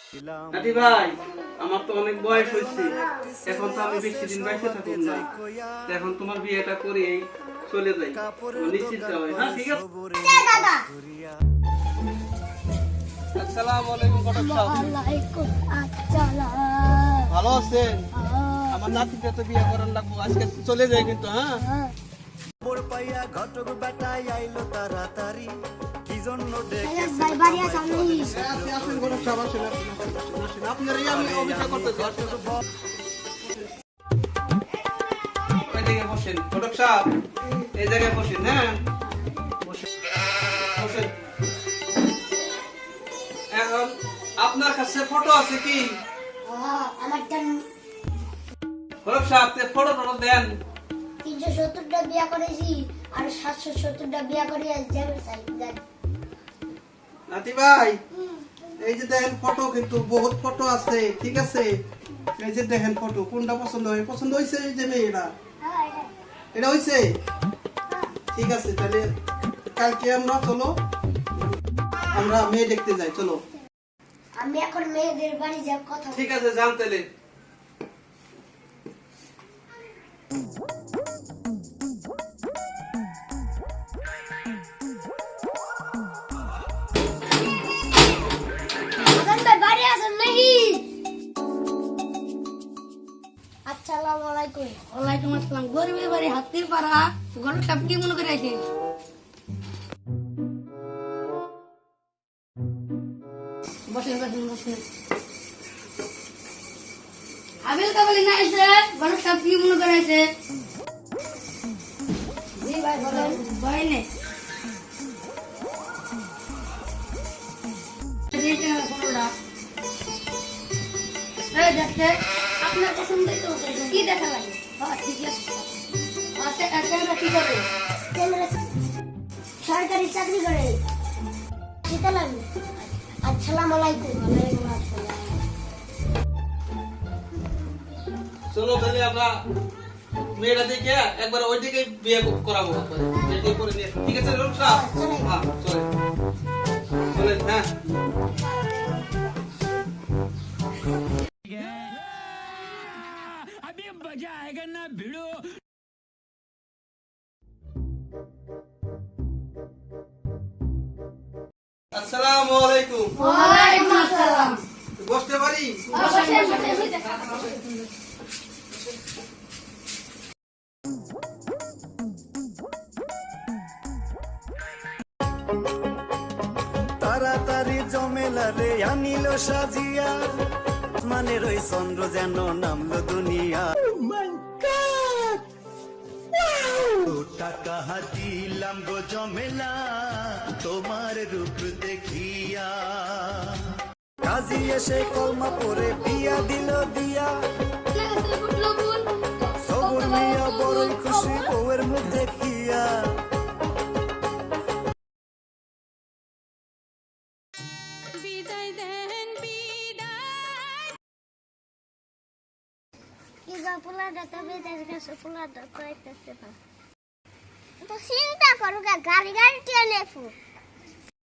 নাতি ভাই, আমার তো অনেক বয়স হয়েছে, এখন তো আমি বেশি দিন বাইসে থাকুন না। এখন তোমার বিয়েটা করে চলে যাই, নিশ্চিত হয়। হ্যাঁ, ঠিক আছে দাদা। আসসালামু আলাইকুম ঘটক সাহেব। ওয়ালাইকুম আসসালাম। ভালো আছেন? আমার নাতিকে তো বিয়ে করার লাগবো, আজকে চলে যাই কিন্তু। হ্যাঁ, বড় পাইয়া ঘটক বেটাই আইলো তাড়াতাড়ি, কি জন্য ডেকেছে ভাই বাড়ি আছে আমি। আসেন ঘটক সাহেব, আসেন আসেন। আপনারই আমি অভিযোগ করতেছি। ওই জায়গায় বসেন ঘটক সাহেব, এই জায়গায় বসেন। হ্যাঁ, বসেন বসেন। এখন আপনার কাছে ফটো আছে কি? আমার ঘটক সাহেব, ফটো দেন। 370টা বিয়া করেছি আর 770টা বিয়া করে যাবে চাই দেন। নাতি ভাই, এই যে দেখেন ফটো, কিন্তু বহুত ফটো আছে, ঠিক আছে? এই যে দেখেন ফটো, কোনটা পছন্দ হয়? পছন্দ হয়েছে? এই যে মেয়েটা, এটা হয়েছে? ঠিক আছে, তাহলে কালকে আমরা মেয়ে দেখতে যাই, চলো। আমি এখন মেয়েদের বাড়ি যাব, কথা ঠিক আছে, যান তাহলে। বাড়ি আছেন নাকি? আসসালামু আলাইকুম। ওয়ালাইকুম আসসালাম। গরিবের বাড়ি হাতির পাড়া, ঘটক সাহেব কি মনে করে আছেন? বসেন বসেন বসেন। আবিল কাবলি না এসে ঘটক সাহেব কি মনে করে আছে? জি ভাই বলেন। ভয় নেই। আপনার পছন্দ কি দেখা লাগে? হ্যাঁ, ঠিক আছে। আচ্ছা, কি করে? সরকারি চাকরি করে। আসসালামু আলাইকুম। ওয়ালাইকুম আসসালাম। চলো তাহলে আমরা মেয়েটা দেখে একবার ওই দিকে বিয়ে করাবো, একবার করে নিয়ে। ঠিক আছে রুল সাহেব? হ্যাঁ, চলে চলেন। হ্যাঁ, अभी मजा आएगा ना भिड़ो। আসসালামু আলাইকুম। ওয়ালাইকুম আসসালাম। বসতে পারি? বসেন বসেন। তাড়াতাড়ি জমেলা রে আনিল সাজিয়া, মানে রই চন্দ্র যেন নামলো দুনিয়া। টাকা হাতিলাম গো জমেলা, তোমার রূপ দেখিয়া, কাজী এসে কলমা পরে বিয়া দিল দিয়া, সবুর মিয়া বড়ই খুশি বউয়ের মুখ দেখিয়া। চিন্তা করো গাড়ি গাড়ি টেনে